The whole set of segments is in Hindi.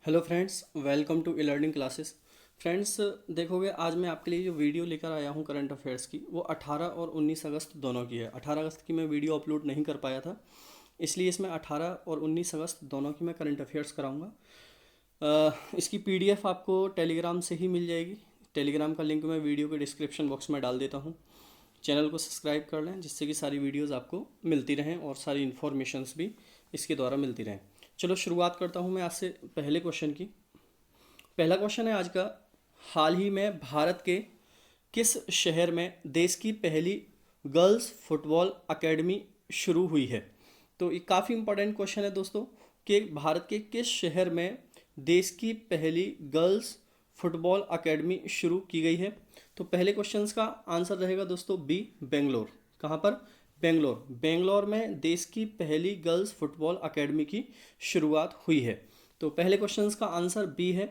Hello friends, welcome to e learning classes. Friends, देखोगे आज मैं आपके लिए जो वीडियो लेकर आया हूँ करंट अफेयर्स की, वो 18 और 19 अगस्त दोनों की है। 18 अगस्त की मैं वीडियो अपलोड नहीं कर पाया था, इसलिए इसमें 18 और 19 अगस्त दोनों की मैं करंट अफेयर्स कराऊंगा। इसकी पीडीएफ आपको टेलीग्राम से ही मिल जाएगी। टेलीग्राम का लिंक मैं वीडियो के डिस्क्रिप्शन बॉक्स में डाल देता हूँ। चैनल को सब्सक्राइब कर लें, जिससे कि सारी वीडियोज़ आपको मिलती रहें और सारी इन्फॉर्मेशंस भी इसके द्वारा मिलती रहें। चलो शुरुआत करता हूँ मैं आज से पहले क्वेश्चन की। पहला क्वेश्चन है आज का, हाल ही में भारत के किस शहर में देश की पहली गर्ल्स फुटबॉल एकेडमी शुरू हुई है? तो ये काफ़ी इंपॉर्टेंट क्वेश्चन है दोस्तों, कि भारत के किस शहर में देश की पहली गर्ल्स फुटबॉल एकेडमी शुरू की गई है? तो पहले क्वेश्चन का आंसर रहेगा दोस्तों बी, बेंगलोर। कहाँ पर? बेंगलोर। बेंगलोर में देश की पहली गर्ल्स फुटबॉल एकेडमी की शुरुआत हुई है। तो पहले क्वेश्चन का आंसर बी है।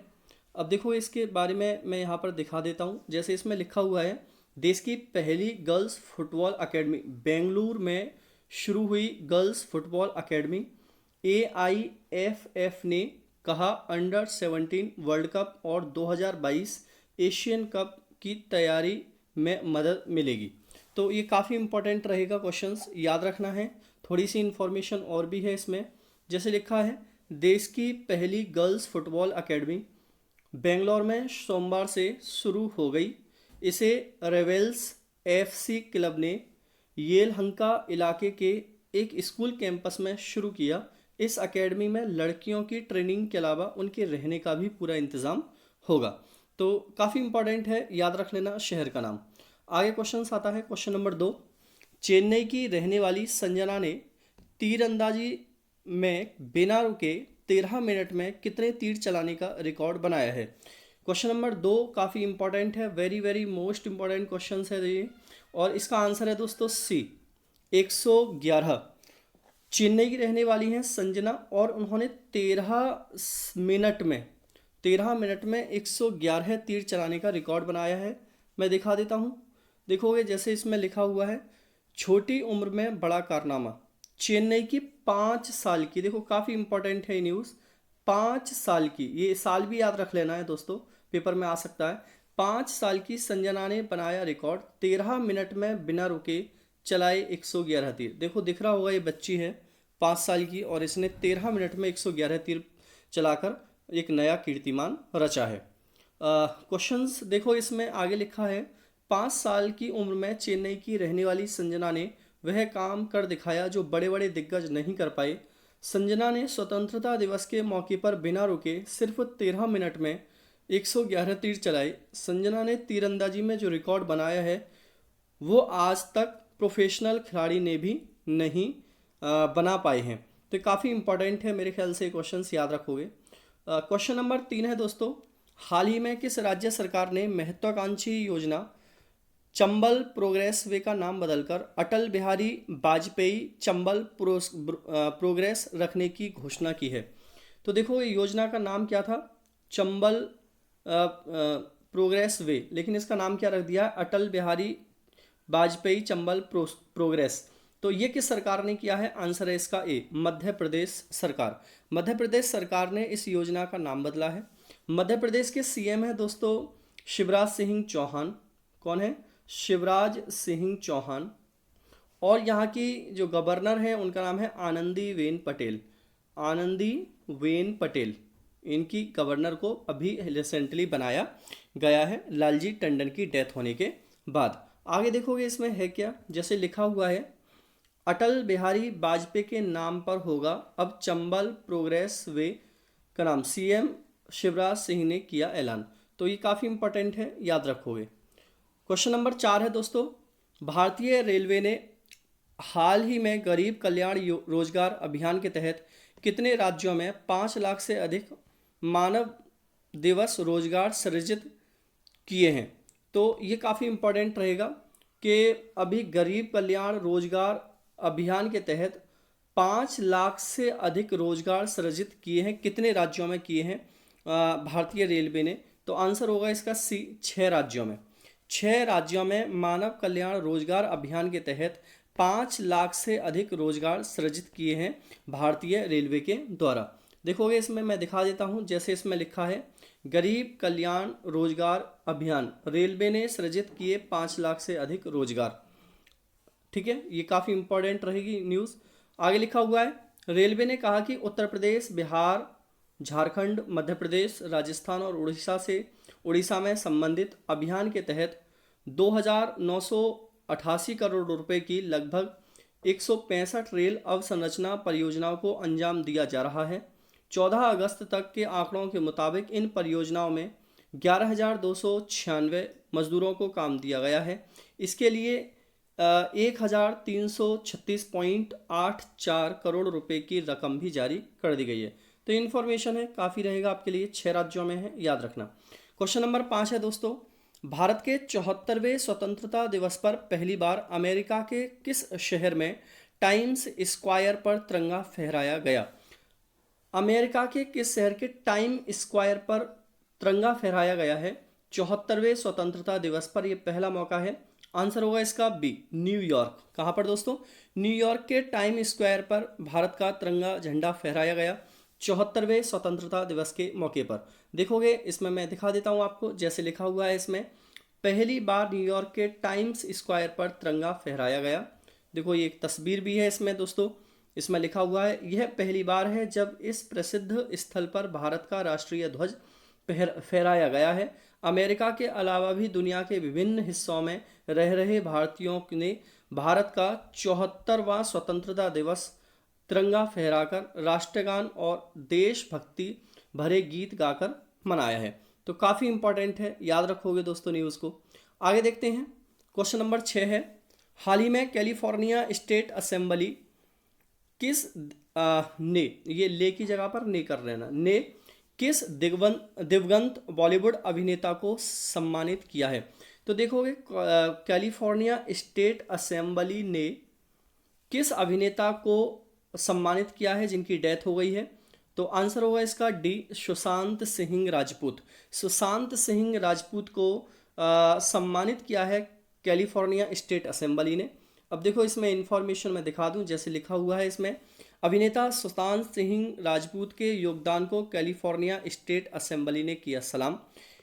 अब देखो इसके बारे में मैं यहाँ पर दिखा देता हूँ। जैसे इसमें लिखा हुआ है, देश की पहली गर्ल्स फुटबॉल एकेडमी बेंगलुरु में शुरू हुई। गर्ल्स फुटबॉल एकेडमी AIFF ने कहा अंडर 17 वर्ल्ड कप और 2022 एशियन कप की तैयारी में मदद मिलेगी। तो ये काफ़ी इंपॉर्टेंट रहेगा, क्वेश्चंस याद रखना है। थोड़ी सी इंफॉर्मेशन और भी है इसमें। जैसे लिखा है, देश की पहली गर्ल्स फुटबॉल एकेडमी बेंगलोर में सोमवार से शुरू हो गई। इसे रेवेल्स FC क्लब ने येलहंका इलाके के एक स्कूल कैंपस में शुरू किया। इस एकेडमी में लड़कियों की ट्रेनिंग के अलावा उनके रहने का भी पूरा इंतज़ाम होगा। तो काफ़ी इंपॉर्टेंट है, याद रख लेना शहर का नाम। आगे क्वेश्चन आता है, क्वेश्चन नंबर 2। चेन्नई की रहने वाली संजना ने तीरंदाजी में बिना रुके 13 मिनट में कितने तीर चलाने का रिकॉर्ड बनाया है? क्वेश्चन नंबर 2 काफ़ी इंपॉर्टेंट है, very very most important question है ये, और इसका आंसर है दोस्तों सी, 111। चेन्नई की रहने वाली हैं संजना, और उन्होंने 13 मिनट में 111 तीर चलाने का रिकॉर्ड बनाया है। मैं दिखा देता हूँ। देखोगे जैसे इसमें लिखा हुआ है, छोटी उम्र में बड़ा कारनामा। चेन्नई की 5 साल की, देखो काफ़ी इंपॉर्टेंट है ये न्यूज़, 5 साल की, ये साल भी याद रख लेना है दोस्तों, पेपर में आ सकता है। 5 साल की संजना ने बनाया रिकॉर्ड, 13 मिनट में बिना रुके चलाए 111 तीर। देखो दिख रहा होगा, ये बच्ची है 5 साल की, और इसने 13 मिनट में 111 तीर चलाकर एक नया कीर्तिमान रचा है। क्वेश्चंस देखो, इसमें आगे लिखा है, 5 साल की उम्र में चेन्नई की रहने वाली संजना ने वह काम कर दिखाया जो बड़े बड़े दिग्गज नहीं कर पाए। संजना ने स्वतंत्रता दिवस के मौके पर बिना रुके सिर्फ 13 मिनट में 111 तीर चलाए। संजना ने तीरंदाजी में जो रिकॉर्ड बनाया है, वो आज तक प्रोफेशनल खिलाड़ी ने भी नहीं बना पाए हैं। तो काफ़ी इंपॉर्टेंट है, मेरे ख्याल से क्वेश्चंस याद रखोगे। क्वेश्चन नंबर 3 है दोस्तों, हाल ही में किस राज्य सरकार ने महत्वाकांक्षी योजना चंबल प्रोग्रेस वे का नाम बदलकर अटल बिहारी वाजपेयी चंबल प्रोग्रेस रखने की घोषणा की है? तो देखो, ये योजना का नाम क्या था? चंबल प्रोग्रेस वे, लेकिन इसका नाम क्या रख दिया? अटल बिहारी वाजपेयी चंबल प्रोग्रेस। तो ये किस सरकार ने किया है? आंसर है इसका ए, मध्य प्रदेश सरकार। मध्य प्रदेश सरकार ने इस योजना का नाम बदला है। मध्य प्रदेश के CM है दोस्तों शिवराज सिंह चौहान। कौन है? शिवराज सिंह चौहान। और यहाँ की जो गवर्नर है उनका नाम है आनंदीबेन पटेल। आनंदीबेन पटेल, इनकी गवर्नर को अभी रिसेंटली बनाया गया है, लालजी टंडन की डेथ होने के बाद। आगे देखोगे इसमें है क्या, जैसे लिखा हुआ है, अटल बिहारी वाजपेयी के नाम पर होगा अब चंबल प्रोग्रेस वे का नाम, CM शिवराज सिंह ने किया ऐलान। तो ये काफ़ी इंपॉर्टेंट है, याद रखोगे। क्वेश्चन नंबर 4 है दोस्तों, भारतीय रेलवे ने हाल ही में गरीब कल्याण रोजगार अभियान के तहत कितने राज्यों में 5 लाख से अधिक मानव दिवस रोजगार सृजित किए हैं? तो ये काफ़ी इंपॉर्टेंट रहेगा कि अभी गरीब कल्याण रोजगार अभियान के तहत 5 लाख से अधिक रोजगार सृजित किए हैं। कितने राज्यों में किए हैं भारतीय रेलवे ने? तो आंसर होगा इसका सी, 6 राज्यों में। 6 राज्यों में मानव कल्याण रोजगार अभियान के तहत 5 लाख से अधिक रोजगार सृजित किए हैं भारतीय रेलवे के द्वारा। देखोगे इसमें मैं दिखा देता हूँ, जैसे इसमें लिखा है गरीब कल्याण रोजगार अभियान, रेलवे ने सृजित किए 5 लाख से अधिक रोजगार। ठीक है, ये काफ़ी इंपॉर्टेंट रहेगी न्यूज़। आगे लिखा हुआ है रेलवे ने कहा कि उत्तर प्रदेश, बिहार, झारखंड, मध्य प्रदेश, राजस्थान और उड़ीसा में संबंधित अभियान के तहत 2,988 करोड़ रुपए की लगभग 165 रेल अवसंरचना परियोजनाओं को अंजाम दिया जा रहा है। 14 अगस्त तक के आंकड़ों के मुताबिक इन परियोजनाओं में 11,296 मजदूरों को काम दिया गया है। इसके लिए 1,336.84 करोड़ रुपए की रकम भी जारी कर दी गई है। तो इन्फॉर्मेशन है, काफ़ी रहेगा आपके लिए। 6 राज्यों में है, याद रखना। क्वेश्चन नंबर 5 है दोस्तों, भारत के 74वें स्वतंत्रता दिवस पर पहली बार अमेरिका के किस शहर में टाइम्स स्क्वायर पर तिरंगा फहराया गया? अमेरिका के किस शहर के टाइम स्क्वायर पर तिरंगा फहराया गया है 74वें स्वतंत्रता दिवस पर? यह पहला मौका है। आंसर होगा इसका बी, न्यूयॉर्क। कहाँ पर दोस्तों? न्यूयॉर्क के टाइम स्क्वायर पर भारत का तिरंगा झंडा फहराया गया 74वें स्वतंत्रता दिवस के मौके पर। देखोगे इसमें मैं दिखा देता हूँ आपको, जैसे लिखा हुआ है इसमें पहली बार न्यूयॉर्क के टाइम्स स्क्वायर पर तिरंगा फहराया गया। देखो ये एक तस्वीर भी है इसमें दोस्तों, इसमें लिखा हुआ है यह पहली बार है जब इस प्रसिद्ध स्थल पर भारत का राष्ट्रीय ध्वज फहराया गया है। अमेरिका के अलावा भी दुनिया के विभिन्न हिस्सों में रह रहे भारतीयों ने भारत का 74वां स्वतंत्रता दिवस तिरंगा फहराकर राष्ट्रगान और देशभक्ति भरे गीत गाकर मनाया है। तो काफ़ी इंपॉर्टेंट है, याद रखोगे दोस्तों न्यूज़ को। आगे देखते हैं, क्वेश्चन नंबर 6 है, हाल ही में कैलिफोर्निया स्टेट असेंबली किस ने, ये ले की जगह पर ने कर लेना, ने किस दिवंगत बॉलीवुड अभिनेता को सम्मानित किया है? तो देखोगे कैलिफोर्निया स्टेट असेंबली ने किस अभिनेता को सम्मानित किया है जिनकी डेथ हो गई है? तो आंसर होगा इसका डी, सुशांत सिंह राजपूत। सुशांत सिंह राजपूत को सम्मानित किया है कैलिफोर्निया स्टेट असेंबली ने। अब देखो इसमें इंफॉर्मेशन मैं दिखा दूं, जैसे लिखा हुआ है इसमें अभिनेता सुशांत सिंह राजपूत के योगदान को कैलिफोर्निया स्टेट असेंबली ने किया सलाम।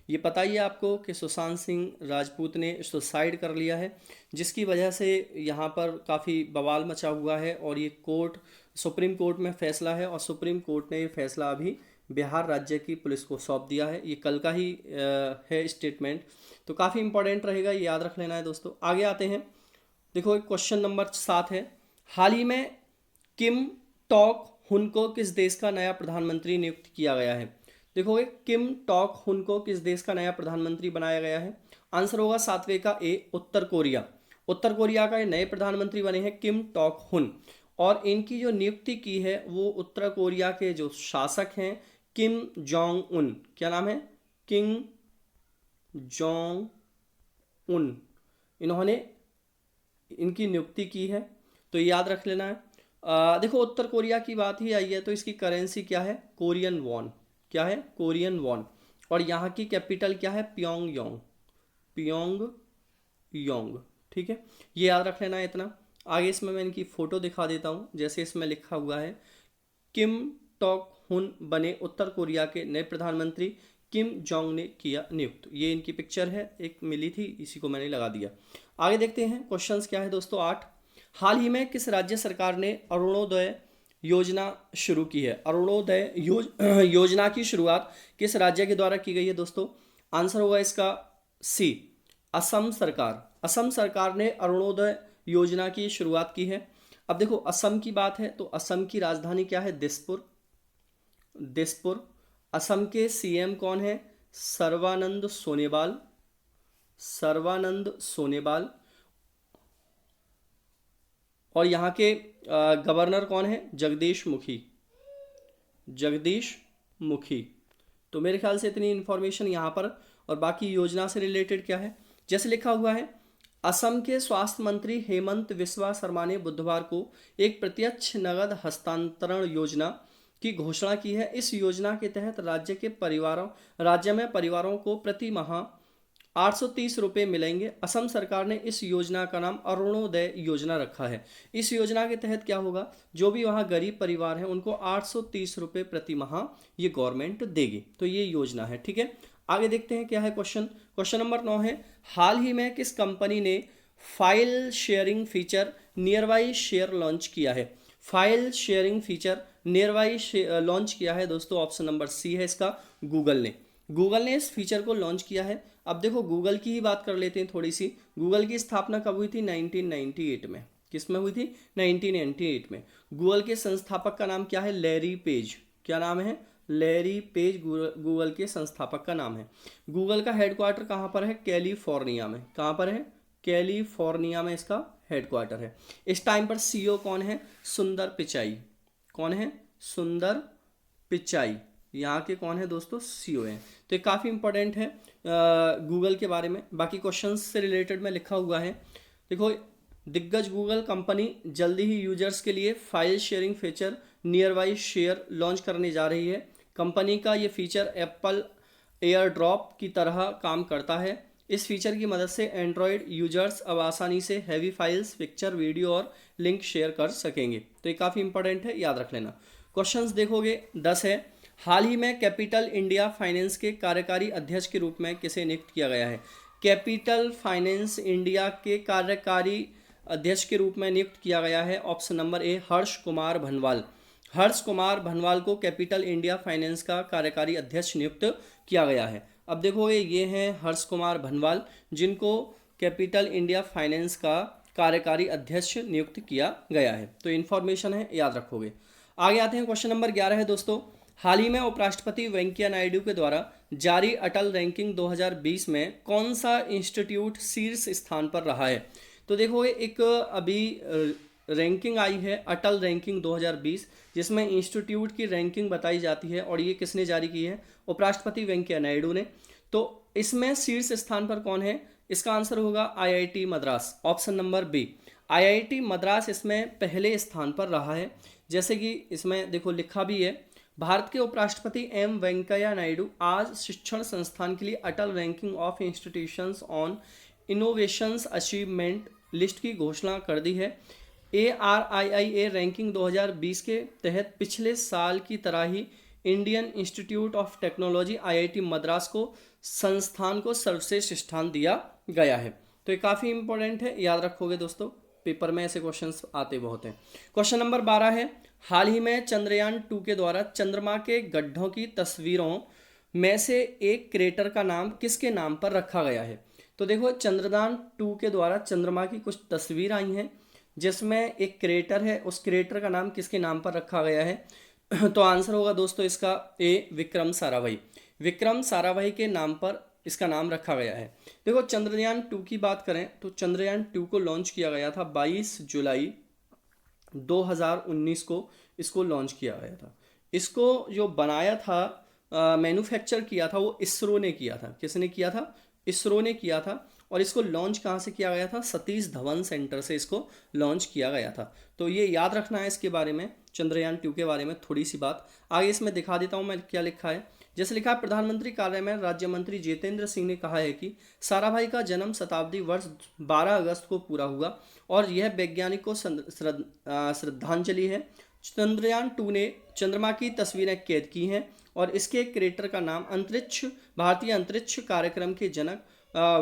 ये पता ही है आपको कि सुशांत सिंह राजपूत ने सुसाइड कर लिया है, जिसकी वजह से यहाँ पर काफ़ी बवाल मचा हुआ है और ये सुप्रीम कोर्ट में फैसला है और सुप्रीम कोर्ट ने ये फैसला अभी बिहार राज्य की पुलिस को सौंप दिया है। ये कल का ही है स्टेटमेंट, तो काफ़ी इंपॉर्टेंट रहेगा, ये याद रख लेना है दोस्तों। आगे आते हैं, देखो क्वेश्चन नंबर 7 है, हाल ही में किम टॉक हुन को किस देश का नया प्रधानमंत्री नियुक्त किया गया है? देखोगे किम टॉक हुन को किस देश का नया प्रधानमंत्री बनाया गया है? आंसर होगा 7वें का ए, उत्तर कोरिया। उत्तर कोरिया का नए प्रधानमंत्री बने हैं किम टॉक हुन, और इनकी जो नियुक्ति की है वो उत्तर कोरिया के जो शासक हैं किम जोंग उन, क्या नाम है? किम जोंग उन, इन्होंने इनकी नियुक्ति की है, तो याद रख लेना है। देखो उत्तर कोरिया की बात ही आई है तो इसकी करेंसी क्या है? Korean von. क्या है? Korean von. और यहाँ की कैपिटल क्या है? Pyongyang, Pyongyang. ठीक है, ये याद रख लेना है इतना। आगे इसमें मैं इनकी फ़ोटो दिखा देता हूँ, जैसे इसमें लिखा हुआ है किम टॉक हुन बने उत्तर कोरिया के नए प्रधानमंत्री, किम जोंग ने किया नियुक्त। ये इनकी पिक्चर है, एक मिली थी, इसी को मैंने लगा दिया। आगे देखते हैं क्वेश्चंस क्या है दोस्तों। 8, हाल ही में किस राज्य सरकार ने अरुणोदय योजना शुरू की है? अरुणोदय योजना की शुरुआत किस राज्य के द्वारा की गई है दोस्तों? आंसर होगा इसका सी, असम सरकार। असम सरकार ने अरुणोदय योजना की शुरुआत की है। अब देखो असम की बात है तो असम की राजधानी क्या है? दिसपुर, दिसपुर। असम के सीएम कौन है? सर्बानंद सोनोवाल, सर्बानंद सोनोवाल। और यहाँ के गवर्नर कौन है? जगदीश मुखी, जगदीश मुखी। तो मेरे ख्याल से इतनी इन्फॉर्मेशन यहाँ पर, और बाकी योजना से रिलेटेड क्या है, जैसे लिखा हुआ है असम के स्वास्थ्य मंत्री हेमंत बिस्वा शर्मा ने बुधवार को एक प्रत्यक्ष नगद हस्तांतरण योजना की घोषणा की है। इस योजना के तहत राज्य में परिवारों को प्रति माह 830 रुपये मिलेंगे। असम सरकार ने इस योजना का नाम अरुणोदय योजना रखा है। इस योजना के तहत क्या होगा, जो भी वहाँ गरीब परिवार हैं उनको 830 रुपये प्रति माह ये गवर्नमेंट देगी। तो ये योजना है, ठीक है। आगे देखते हैं क्या है क्वेश्चन। क्वेश्चन नंबर 9 है, हाल ही में किस कंपनी ने file sharing feature nearby share launch किया है। File sharing feature nearby launch किया है दोस्तों, ऑप्शन नंबर सी है इसका, गूगल ने इस फीचर को लॉन्च किया है। अब देखो गूगल की ही बात कर लेते हैं थोड़ी सी। गूगल की स्थापना कब हुई थी, 1998 में। किस में हुई थी, 1998 में। गूगल के संस्थापक का नाम क्या है, लैरी पेज। क्या नाम है, लैरी पेज गूगल के संस्थापक का नाम है। गूगल का हेडक्वार्टर कहाँ पर है, कैलिफोर्निया में। कहाँ पर है, कैलिफोर्निया में इसका हेडक्वार्टर है। इस टाइम पर सीईओ कौन है, सुंदर पिचाई। कौन है, सुंदर पिचाई, यहाँ के कौन है दोस्तों, सीईओ हैं। तो ये काफ़ी इंपॉर्टेंट है गूगल के बारे में। बाकी क्वेश्चंस से रिलेटेड में लिखा हुआ है, देखो, दिग्गज गूगल कंपनी जल्दी ही यूजर्स के लिए file sharing feature near by share launch करने जा रही है। कंपनी का ये फीचर एप्पल एयर ड्रॉप की तरह काम करता है। इस फीचर की मदद से एंड्रॉयड यूजर्स अब आसानी से हैवी फाइल्स, पिक्चर, वीडियो और लिंक शेयर कर सकेंगे। तो ये काफ़ी इंपॉर्टेंट है, याद रख लेना। क्वेश्चंस देखोगे 10 है, हाल ही में कैपिटल इंडिया फाइनेंस के कार्यकारी अध्यक्ष के रूप में किसे नियुक्त किया गया है। कैपिटल फाइनेंस इंडिया के कार्यकारी अध्यक्ष के रूप में नियुक्त किया गया है, option number A, Harsh Kumar Bhanwal. Harsh Kumar Bhanwal को कैपिटल इंडिया फाइनेंस का कार्यकारी अध्यक्ष नियुक्त किया गया है। अब देखो ये हैं हर्ष कुमार भनवाल, जिनको कैपिटल इंडिया फाइनेंस का कार्यकारी अध्यक्ष नियुक्त किया गया है। तो इन्फॉर्मेशन है, याद रखोगे। आगे आते हैं, क्वेश्चन नंबर 11 है दोस्तों, हाल ही में उपराष्ट्रपति वेंकैया नायडू के द्वारा जारी अटल रैंकिंग 2020 में कौन सा इंस्टीट्यूट शीर्ष स्थान पर रहा है। तो देखो एक अभी रैंकिंग आई है अटल रैंकिंग 2020, जिसमें इंस्टीट्यूट की रैंकिंग बताई जाती है, और ये किसने जारी की है, उपराष्ट्रपति वेंकैया नायडू ने। तो इसमें शीर्ष स्थान पर कौन है, इसका आंसर होगा IIT Madras, option number B. IIT Madras इसमें पहले स्थान पर रहा है। जैसे कि इसमें देखो लिखा भी है, भारत के उपराष्ट्रपति एम वेंकैया नायडू आज शिक्षण संस्थान के लिए Atal ranking of institutions on innovations achievement list की घोषणा कर दी है। ARIIA रैंकिंग 2020 के तहत पिछले साल की तरह ही Indian institute of technology IIT Madras को संस्थान को सर्वश्रेष्ठ स्थान दिया गया है। तो ये काफ़ी इंपॉर्टेंट है, याद रखोगे दोस्तों, पेपर में ऐसे क्वेश्चंस आते बहुत हैं। क्वेश्चन नंबर 12 है, हाल ही में चंद्रयान 2 के द्वारा चंद्रमा के गड्ढों की तस्वीरों में से एक क्रेटर का नाम किसके नाम पर रखा गया है। तो देखो चंद्रयान 2 के द्वारा चंद्रमा की कुछ तस्वीर आई हैं, जिसमें एक क्रेटर है, उस क्रेटर का नाम किसके नाम पर रखा गया है। तो आंसर होगा दोस्तों इसका ए, विक्रम साराभाई। विक्रम साराभाई के नाम पर इसका नाम रखा गया है। देखो चंद्रयान 2 की बात करें तो चंद्रयान 2 को लॉन्च किया गया था 22 जुलाई 2019 को, इसको लॉन्च किया गया था। इसको जो बनाया था, मैन्युफैक्चर किया था, वो इसरो ने किया था। किसने किया था, इसरो ने किया था। और इसको लॉन्च कहाँ से किया गया था, सतीश धवन सेंटर से इसको लॉन्च किया गया था। तो ये याद रखना है इसके बारे में, चंद्रयान 2 के बारे में थोड़ी सी बात। आगे इसमें दिखा देता हूँ मैं क्या लिखा है। जैसे लिखा है, प्रधानमंत्री कार्यालय में राज्य मंत्री जितेंद्र सिंह ने कहा है कि साराभाई का जन्म शताब्दी वर्ष 12 अगस्त को पूरा हुआ और यह वैज्ञानिक को श्रद्धांजलि है। चंद्रयान 2 ने चंद्रमा की तस्वीरें कैद की हैं और इसके क्रेटर का नाम भारतीय अंतरिक्ष कार्यक्रम के जनक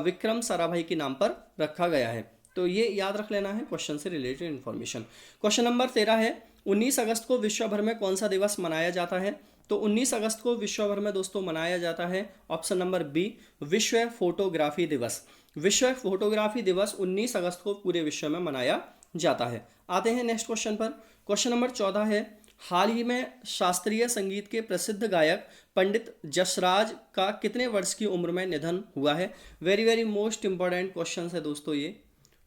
विक्रम साराभाई के नाम पर रखा गया है। तो ये याद रख लेना है क्वेश्चन से रिलेटेड इन्फॉर्मेशन। क्वेश्चन नंबर 13 है, 19 अगस्त को विश्व भर में कौन सा दिवस मनाया जाता है। तो 19 अगस्त को विश्व भर में दोस्तों मनाया जाता है, ऑप्शन नंबर बी, विश्व फोटोग्राफी दिवस। विश्व फोटोग्राफी दिवस 19 अगस्त को पूरे विश्व में मनाया जाता है। आते हैं नेक्स्ट क्वेश्चन पर। क्वेश्चन नंबर 14 है, हाल ही में शास्त्रीय संगीत के प्रसिद्ध गायक पंडित जसराज का कितने वर्ष की उम्र में निधन हुआ है। Very very most important question है दोस्तों ये,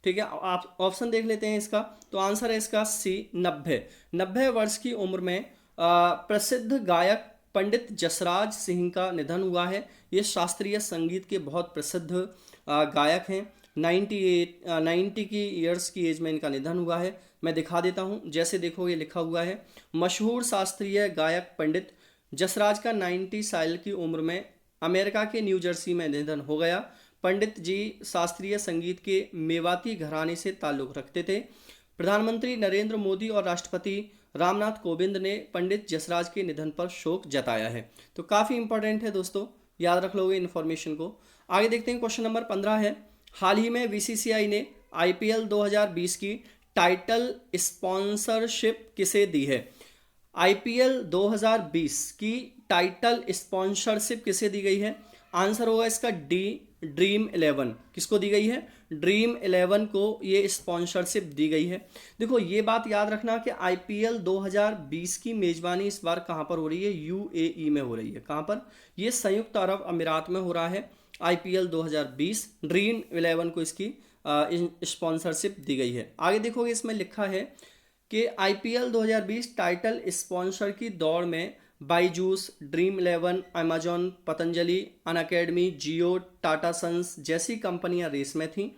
ठीक है। आप ऑप्शन देख लेते हैं इसका। तो आंसर है इसका सी, 90 वर्ष की उम्र में प्रसिद्ध गायक पंडित जसराज सिंह का निधन हुआ है। ये शास्त्रीय संगीत के बहुत प्रसिद्ध गायक हैं। 90 की ईयर्स की एज में इनका निधन हुआ है। मैं दिखा देता हूँ, जैसे देखो ये लिखा हुआ है, मशहूर शास्त्रीय गायक पंडित जसराज का 90 साल की उम्र में अमेरिका के न्यू जर्सी में निधन हो गया। पंडित जी शास्त्रीय संगीत के मेवाती घराने से ताल्लुक़ रखते थे। प्रधानमंत्री नरेंद्र मोदी और राष्ट्रपति रामनाथ कोविंद ने पंडित जसराज के निधन पर शोक जताया है। तो काफ़ी इंपॉर्टेंट है दोस्तों, याद रख लोगे इन्फॉर्मेशन को। आगे देखते हैं, क्वेश्चन नंबर 15 है, हाल ही में बीसीसीआई ने आईपीएल 2020 की टाइटल स्पॉन्सरशिप किसे दी है? आईपीएल 2020 की टाइटल स्पॉन्सरशिप किसे दी गई है? आंसर होगा इसका डी, ड्रीम 11। किसको दी गई है? ड्रीम 11 को ये स्पॉन्सरशिप दी गई है। देखो ये बात याद रखना कि आईपीएल 2020 की मेजबानी इस बार कहाँ पर हो रही है? यूएई में हो रही है। कहाँ पर? ये संयुक्त अरब अमीरात में हो रहा है। आईपीएल 2020 ड्रीम 11 को इसकी स्पॉन्सरशिप दी गई है। आगे देखोगे इसमें लिखा है कि आईपीएल 2020 टाइटल स्पॉन्सर की दौड़ में Byju's, dream 11, Amazon, Patanjali, Unacademy, Jio, Tata sons जैसी कंपनियां रेस में थीं।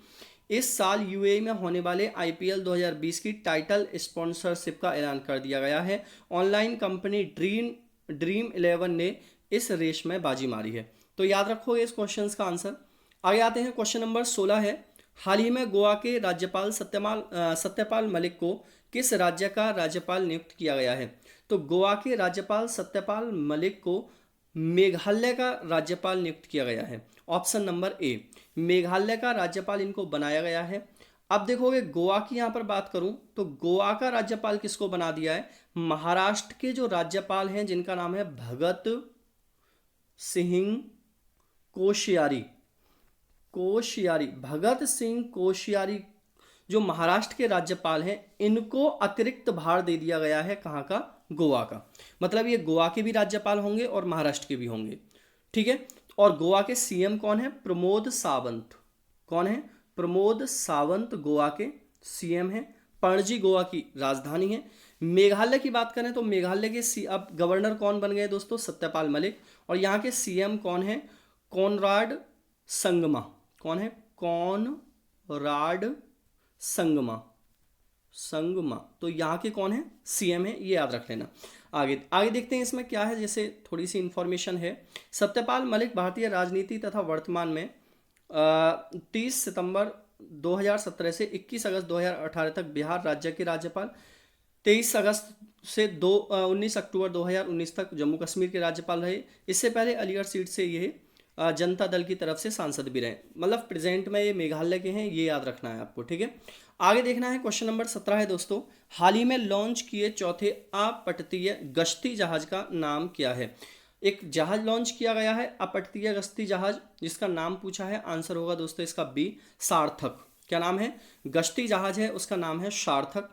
इस साल यूएई में होने वाले आईपीएल 2020 की टाइटल स्पॉन्सरशिप का ऐलान कर दिया गया है। ऑनलाइन कंपनी ड्रीम 11 ने इस रेस में बाजी मारी है। तो याद रखोगे इस क्वेश्चन का आंसर। आगे आते हैं, क्वेश्चन नंबर 16 है, हाल ही में गोवा के राज्यपाल सत्यपाल मलिक को किस राज्य का राज्यपाल नियुक्त किया गया है? तो गोवा के राज्यपाल सत्यपाल मलिक को मेघालय का राज्यपाल नियुक्त किया गया है। ऑप्शन नंबर ए, मेघालय का राज्यपाल इनको बनाया गया है। अब देखोगे गोवा की यहां पर बात करूं तो गोवा का राज्यपाल किसको बना दिया है? महाराष्ट्र के जो राज्यपाल हैं जिनका नाम है भगत सिंह कोश्यारी, भगत सिंह कोश्यारी जो महाराष्ट्र के राज्यपाल हैं, इनको अतिरिक्त भार दे दिया गया है। कहाँ का? गोवा का। मतलब ये गोवा के भी राज्यपाल होंगे और महाराष्ट्र के भी होंगे, ठीक है। और गोवा के सीएम कौन है? प्रमोद सावंत। कौन है? प्रमोद सावंत गोवा के सीएम हैं। पणजी गोवा की राजधानी है। मेघालय की बात करें तो मेघालय के अब गवर्नर कौन बन गए दोस्तों? सत्यपाल मलिक। और यहाँ के सीएम कौन है? कॉनराड संगमा। कौन है? कॉनराड संगमा। तो यहाँ के कौन है? सीएम है, ये याद रख लेना। आगे देखते हैं इसमें क्या है, जैसे थोड़ी सी इंफॉर्मेशन है। सत्यपाल मलिक भारतीय राजनीति तथा वर्तमान में 30 सितंबर 2017 से 21 अगस्त 2018 तक बिहार राज्य के राज्यपाल, 23 अगस्त से 19 अक्टूबर 2019 तक जम्मू कश्मीर के राज्यपाल रहे। इससे पहले अलीगढ़ सीट से ये जनता दल की तरफ से सांसद भी रहे। मतलब प्रेजेंट में ये मेघालय के हैं, ये याद रखना है आपको, ठीक है। आगे देखना है, क्वेश्चन नंबर 17 है दोस्तों, हाल ही में लॉन्च किए चौथे अपतटीय गश्ती जहाज का नाम क्या है? एक जहाज लॉन्च किया गया है अपतटीय गश्ती जहाज, जिसका नाम पूछा है। आंसर होगा दोस्तों इसका बी, सार्थक। क्या नाम है? गश्ती जहाज है, उसका नाम है सार्थक।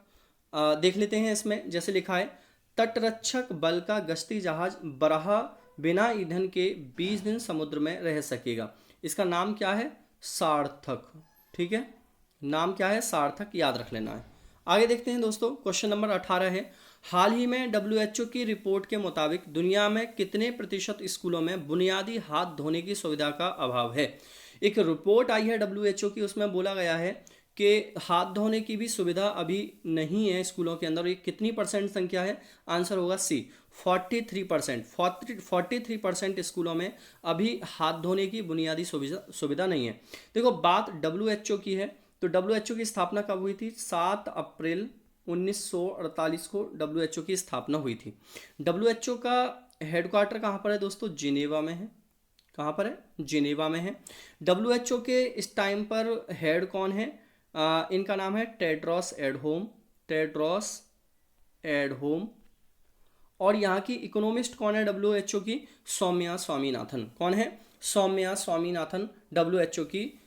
देख लेते हैं इसमें, जैसे लिखा है, तटरक्षक बल का गश्ती जहाज बराह बिना ईंधन के 20 दिन समुद्र में रह सकेगा। इसका नाम क्या है? सार्थक, ठीक है। नाम क्या है? सार्थक, याद रख लेना है। आगे देखते हैं दोस्तों, क्वेश्चन नंबर 18 है, हाल ही में WHO की रिपोर्ट के मुताबिक दुनिया में कितने प्रतिशत स्कूलों में बुनियादी हाथ धोने की सुविधा का अभाव है? एक रिपोर्ट आई है WHO की, उसमें बोला गया है कि हाथ धोने की भी सुविधा अभी नहीं है स्कूलों के अंदर। ये कितनी परसेंट संख्या है? आंसर होगा सी, 43%। 43% स्कूलों में अभी हाथ धोने की बुनियादी सुविधा नहीं है। देखो बात WHO की है, तो WHO की स्थापना कब हुई थी? 7 अप्रैल 1948 को WHO की स्थापना हुई थी। WHO का हेडक्वार्टर कहाँ पर है दोस्तों? जिनेवा में है। कहाँ पर है? जिनेवा में है। WHO के इस टाइम पर हेड कौन है? इनका नाम है टेड्रोस एडहोम। और यहाँ की इकोनॉमिस्ट कौन है WHO की? सौम्या स्वामीनाथन। कौन है? सौम्या स्वामीनाथन WHO की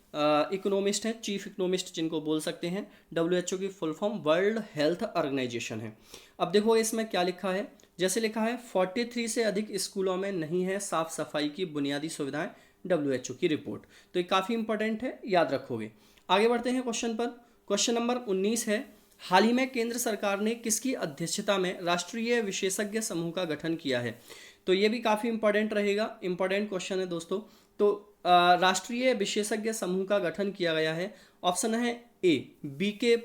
इकोनॉमिस्ट है, चीफ इकोनॉमिस्ट जिनको बोल सकते हैं। WHO की full form world health organisation है। अब देखो इसमें क्या लिखा है, जैसे लिखा है 43 से अधिक स्कूलों में नहीं है साफ सफाई की बुनियादी सुविधाएं, WHO की रिपोर्ट। तो ये काफ़ी इंपॉर्टेंट है, याद रखोगे। आगे बढ़ते हैं क्वेश्चन पर। क्वेश्चन नंबर 19 है, हाल ही में केंद्र सरकार ने किसकी अध्यक्षता में राष्ट्रीय विशेषज्ञ समूह का गठन किया है? तो ये भी काफ़ी इंपॉर्टेंट रहेगा, इंपॉर्टेंट क्वेश्चन है दोस्तों। तो राष्ट्रीय विशेषज्ञ समूह का गठन किया गया है। ऑप्शन है ए, वीके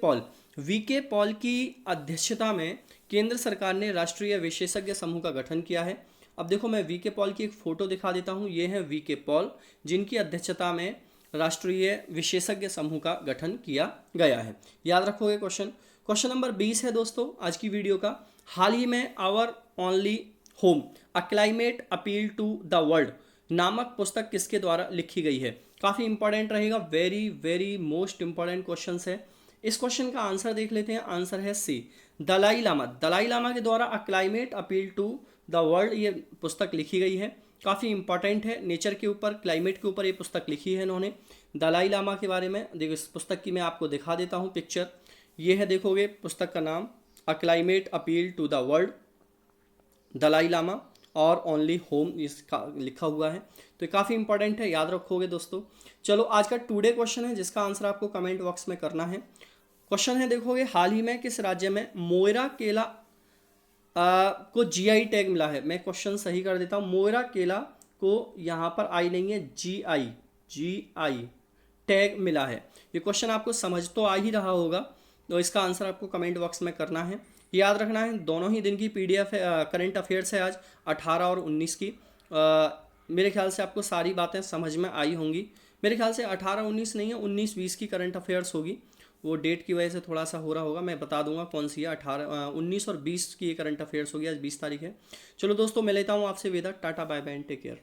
पॉल की अध्यक्षता में केंद्र सरकार ने राष्ट्रीय विशेषज्ञ समूह का गठन किया है। अब देखो मैं वीके पॉल की एक फ़ोटो दिखा देता हूँ। ये है वीके पॉल, जिनकी अध्यक्षता में राष्ट्रीय विशेषज्ञ समूह का गठन किया गया है। याद रखोगे क्वेश्चन। क्वेश्चन नंबर 20 है दोस्तों आज की वीडियो का। हाल ही में our only home a climate appeal to the world नामक पुस्तक किसके द्वारा लिखी गई है? काफ़ी इंपॉर्टेंट रहेगा, very very most important question है। इस क्वेश्चन का आंसर देख लेते हैं। आंसर है सी, दलाई लामा। दलाई लामा के द्वारा a climate appeal to the world ये पुस्तक लिखी गई है। काफ़ी इंपॉर्टेंट है, नेचर के ऊपर, क्लाइमेट के ऊपर ये पुस्तक लिखी है इन्होंने। दलाई लामा के बारे में देखो, इस पुस्तक की मैं आपको दिखा देता हूँ पिक्चर। ये है, देखोगे पुस्तक का नाम a climate appeal to the world, Dalai Lama और ओनली होम इसका लिखा हुआ है। तो ये काफ़ी इंपॉर्टेंट है, याद रखोगे दोस्तों। चलो आज का टुडे क्वेश्चन है जिसका आंसर आपको कमेंट बॉक्स में करना है। क्वेश्चन है, देखोगे हाल ही में किस राज्य में मोयरा केला को जीआई टैग मिला है? मैं क्वेश्चन सही कर देता हूँ। मोयरा केला को यहाँ पर आई नहीं है, जीआई टैग मिला है। ये क्वेश्चन आपको समझ तो आ ही रहा होगा, तो इसका आंसर आपको कमेंट बॉक्स में करना है। याद रखना है दोनों ही दिन की पीडीएफ करंट अफेयर्स है आज 18 और 19 की। मेरे ख्याल से आपको सारी बातें समझ में आई होंगी। मेरे ख्याल से 18-19 नहीं है, 19-20 की करंट अफेयर्स होगी। वो डेट की वजह से थोड़ा सा हो रहा होगा, मैं बता दूंगा कौन सी है। 19 और 20 की करंट अफेयर्स होगी। आज 20 तारीख है। चलो दोस्तों, मैं लेता हूँ आपसे विदा। Tata bye bye and take care.